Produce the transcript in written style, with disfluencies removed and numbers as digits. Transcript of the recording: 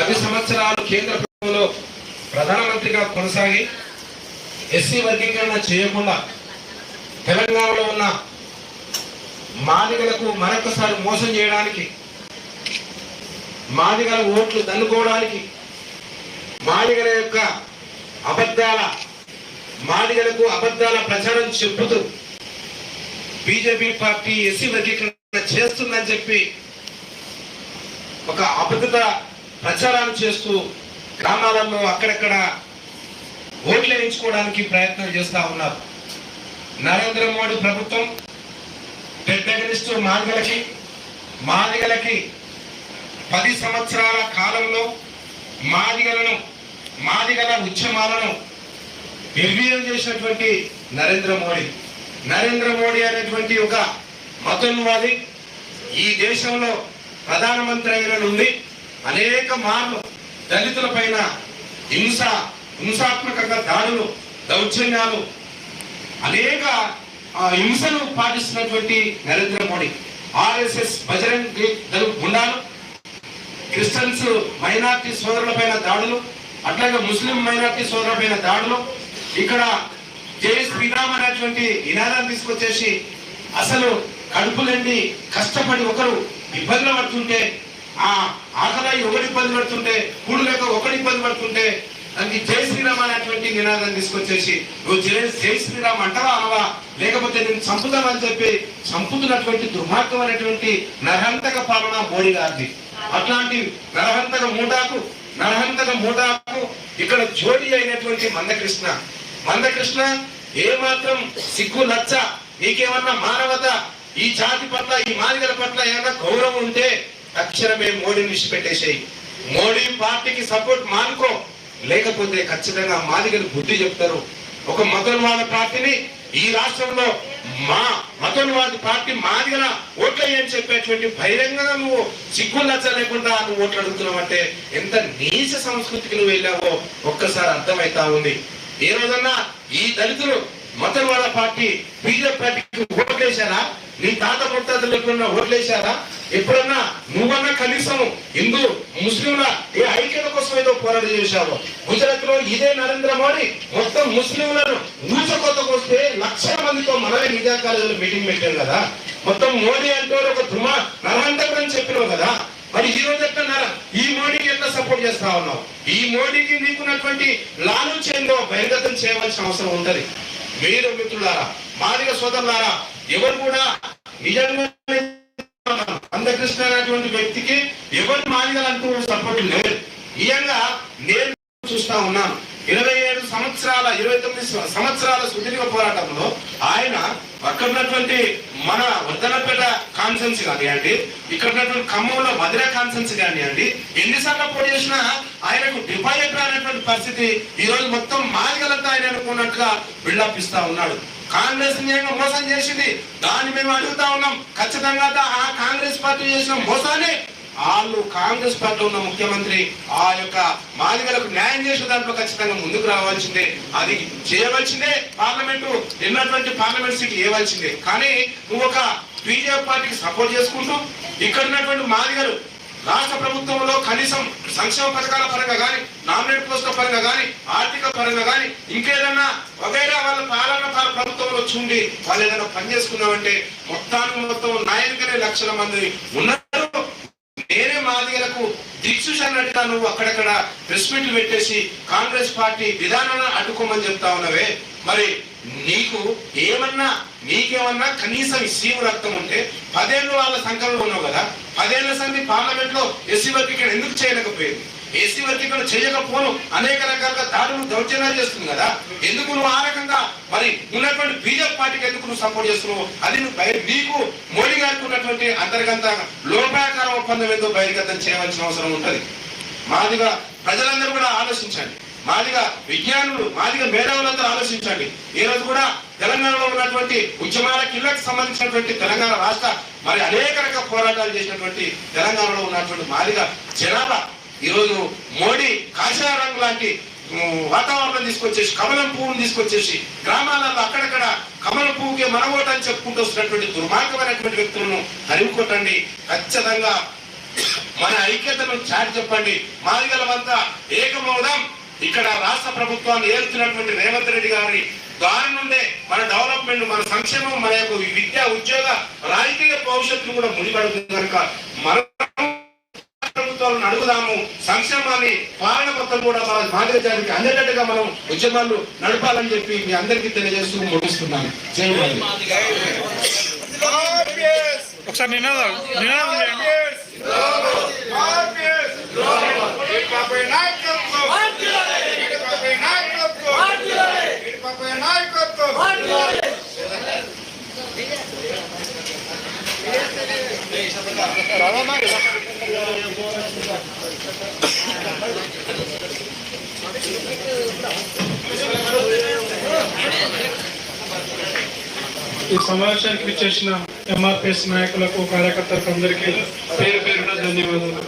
10 సంవత్సరాలు కేంద్ర ప్రభుత్వంలో ప్రధానమంత్రిగా కొనసాగి ఎస్సీ వర్గీకరణ చేయకుండా తెలంగాణలో ఉన్న మాదిగలకు మరొకసారి మోసం చేయడానికి, మాదిగల ఓట్లు దండుకోవడానికి, మాదిగల యొక్క మాదిగలకు అబద్ధాల ప్రచారం చెబుతూ బీజేపీ పార్టీ ఎస్సీ వర్గీకరణ చేస్తుందని చెప్పి ఒక అబద్ధ ప్రచారాలు చేస్తూ గ్రామాలలో అక్కడక్కడ ఓట్లు వేయించుకోవడానికి ప్రయత్నం చేస్తా ఉన్నారు. నరేంద్ర మోడీ ప్రభుత్వం పెద్దగిస్తూ మాదిగలకి 10 సంవత్సరాల కాలంలో మాదిగల ఉద్యమాలను నిర్వీర్యం చేసినటువంటి నరేంద్ర మోడీ అనేటువంటి ఒక మతోన్మాది ఈ దేశంలో ప్రధానమంత్రి అయిన నుండి అనేక మార్లు దళితుల పైన హింసాత్మకంగా దాడులు, దౌర్జన్యాలు, అనేక హింసను పాటిస్తున్నటువంటి నరేంద్ర మోడీ, ఆర్ఎస్ఎస్ బజరంగ్ దళ గుండాలు, క్రిస్టియన్స్ మైనార్టీ సోదరుల పైన దాడులు, అట్లాగే ముస్లిం మైనార్టీ సోదరుల పైన దాడులు, ఇక్కడ జై శ్రీరామ్ అనేటువంటి నినాదాన్ని తీసుకొచ్చేసి అసలు కడుపులండి కష్టపడి ఒకరు ఇబ్బందులు పడుతుంటే, ఆ ఆకలి ఒకటి ఇబ్బంది పడుతుంటే, కూడు లేక ఒకటి ఇబ్బంది పడుతుంటే దానికి జై శ్రీరామ్ అనేటువంటి నినాదాన్ని తీసుకొచ్చేసి నువ్వు జై శ్రీరామ్ అంటావా అనవా, లేకపోతే నేను చంపుతామని చెప్పి చంపుతున్నటువంటి దుర్మార్గమైనటువంటి నరహంతక పాలన మోడీ గారిది. అట్లాంటి నరహంతక మూటాకు ఇక్కడ జోడి అయినటువంటి మందకృష్ణ ఏమాత్రం సిగ్గు లచ్చ, నీకేమన్నా మానవత, ఈ జాతి పట్ల, ఈ మాదిగల పట్ల ఏమన్నా గౌరవం ఉంటే తక్షణమే మోడీని విడిచిపెట్టేసేయి. మోడీ పార్టీకి సపోర్ట్ మానుకో, లేకపోతే ఖచ్చితంగా మాదిగలు బుద్ధి చెప్తారు. ఒక మతోన్మాద పార్టీని ఈ రాష్ట్రంలో మతోన్మాద పార్టీ మాదిగల ఓట్లయ్యని చెప్పేటువంటి బహిరంగంగా నువ్వు సిగ్గు లచ్చ లేకుండా నువ్వు ఓట్లు అడుగుతున్నావు అంటే ఎంత నీచ సంస్కృతికి నువ్వు వెళ్ళావో ఒక్కసారి అర్థమైతా ఉంది. ఏ రోజన్నా ఈ దళితులు మతోన్మాద పార్టీ బీజేపీ పార్టీకి ఓట్లేశారా? నీ తాత ముత్తాతలు ఎప్పుడన్నా ఓట్లేశారా? ఎప్పుడన్నా నువ్వన్నా కనీసం హిందూ ముస్లింల ఏ ఐక్యత కోసం ఏదో పోరాటం చేశావు? గుజరాత్ లో ఇదే నరేంద్ర మోడీ మొత్తం ముస్లింలను ఊచకొత్తకొస్తే లక్షల మందితో మనమే నిజా కాలేజీలో మీటింగ్ పెట్టాం కదా. మొత్తం మోడీ అంటే ఒక నరహంతకుడు అని చెప్పినావు కదా. మరి ఈ రోజు ఎట్లన్నారా? ఈ మోడీకి ఎట్లా సపోర్ట్ చేస్తా ఉన్నావు? ఈ మోడీకి నీకున్నటువంటి లాలూచి ఏందో బహిర్గతం చేయవలసిన అవసరం ఉంటది. మీరు మిత్రులారా, మాదిగ సోదరులారా, ఎవరు కూడా నిజంగా మందకృష్ణ అనేటువంటి వ్యక్తికి ఎవరు మాదిగలంటూ సపోర్ట్ లేదు. నిజంగా నేను చూస్తా ఉన్నాను. 29 సంవత్సరాల సుదీర్ఘ పోరాటంలో ఆయన అక్కడ ఉన్నటువంటి మన వర్ధనపేట కాన్ఫరెన్స్ కానివ్వండి, ఇక్కడ ఉన్నటువంటి ఖమ్మంలో మధుర కాన్ఫరెన్స్ కానివ్వండి, ఎన్నిసార్లు పోటీ చేసినా ఆయనకు డిపాజిట్ అనేటువంటి పరిస్థితి ఈ రోజు మొత్తం మాదిగలంతా ఆయన అనుకున్నట్టుగా బిల్డప్ ఇస్తా ఉన్నాడు. కాంగ్రెస్ మోసం చేసింది, దాన్ని మేము అడుగుతా ఉన్నాం. ఖచ్చితంగా ఆ కాంగ్రెస్ పార్టీ చేసిన మోసాన్ని వాళ్ళు కాంగ్రెస్ పార్టీలో ఉన్న ముఖ్యమంత్రి ఆ యొక్క మాదిగలకు న్యాయం చేసే దాంట్లో ఖచ్చితంగా ముందుకు రావాల్సిందే, అది చేయవలసిందే. పార్లమెంట్ సీట్లు ఇవ్వాల్సిందే. కానీ నువ్వు ఒక బీజేపీ పార్టీకి సపోర్ట్ చేసుకుంటూ ఇక్కడ ఉన్నటువంటి మాదిగలు రాష్ట్ర ప్రభుత్వంలో కనీసం సంక్షేమ పథకాల పరంగా కానీ, నామినేట్ పోస్టుల పరంగా కానీ, ఆర్థిక పరంగా కానీ, ఇంకేదన్నా వగైరా వాళ్ళ పాలన ప్రభుత్వంలో చూండి వాళ్ళు ఏదైనా పని చేసుకున్నామంటే మొత్తం నాయకులే లక్షల మంది ఉన్నారు. నేనే మాదిగలకు దిక్సూచనట్టుగా నువ్వు అక్కడక్కడ ప్రెస్ మీట్లు పెట్టేసి కాంగ్రెస్ పార్టీ విధానాన్ని అడ్డుకోమని చెప్తా ఉన్నవే. మరి నీకేమన్నా కనీసం సీమ రక్తం ఉంటే 10 ఏళ్ళు వాళ్ళ సంకల్పంలో ఉన్నావు కదా. 10 ఏళ్ల సంది పార్లమెంట్ లో ఎస్సీ వర్గీకరణ ఎందుకు చేయలేకపోయింది? ఎస్సీ వర్గీకరణ చేయకపోను అనేక రకాలుగా దాడులు దౌర్జన్యాలు చేస్తుంది కదా. ఎందుకు నువ్వు ఆ రకంగా మరి ఉన్నటువంటి బీజేపీ పార్టీకి ఎందుకు నువ్వు సపోర్ట్ చేస్తున్నావు? అది నీకు మోడీ గారికి ఉన్నటువంటి అంతర్గత లోపాయకార ఒప్పందం ఏదో బహిర్గతం చేయవలసిన అవసరం ఉంటది. మాదిగా ప్రజలందరూ కూడా ఆలోచించండి, మాదిగా విజ్ఞానులు, మాదిగా మేధావులందరూ ఆలోచించండి. ఈ రోజు కూడా తెలంగాణలో ఉన్నటువంటి ఉద్యమాల కిళ్ళకు సంబంధించినటువంటి తెలంగాణ రాష్ట్ర మరి అనేక రకాల పోరాటాలు చేసినటువంటి తెలంగాణలో ఉన్నటువంటి మాదిగా జనాభా ఈరోజు మోడీ కాషాయ రంగు లాంటి వాతావరణం తీసుకొచ్చేసి, కమలం పువ్వును తీసుకొచ్చేసి గ్రామాలలో అక్కడక్కడ కమలం పువ్వుకి మన ఓటు అని చెప్పుకుంటూ వస్తున్నటువంటి దుర్మార్గమైనటువంటి వ్యక్తులను హరికొట్టండి. ఖచ్చితంగా మన ఐక్యతను చాటి చెప్పండి. మాదిగలమంతా ఏకమవుదాం. ఇక్కడ రాష్ట్ర ప్రభుత్వాన్ని ఏలుతున్నటువంటి రేవంత్ రెడ్డి గారి దారి నుండే మన డెవలప్మెంట్, మన సంక్షేమం, మన యొక్క విద్యా ఉద్యోగ రాజకీయ భవిష్యత్తును కూడా ముడిపడుతుంది కనుక మన ప్రభుత్వాలను అడుగుదాము. సంక్షేమాన్ని పాలన మొత్తం కూడా మన మాదిగ జాతికి అందేటట్టుగా మనం ఉద్యమాలు నడపాలని చెప్పి మీ అందరికీ తెలియజేస్తూ ముగిస్తున్నాను. జై మాదిగ. ఒకసారి ఈ సమావేశానికి విచ్చేసిన ఎంఆర్పిఎస్ నాయకులకు, కార్యకర్తలకు అందరికీ పేరు పేరున ధన్యవాదాలు.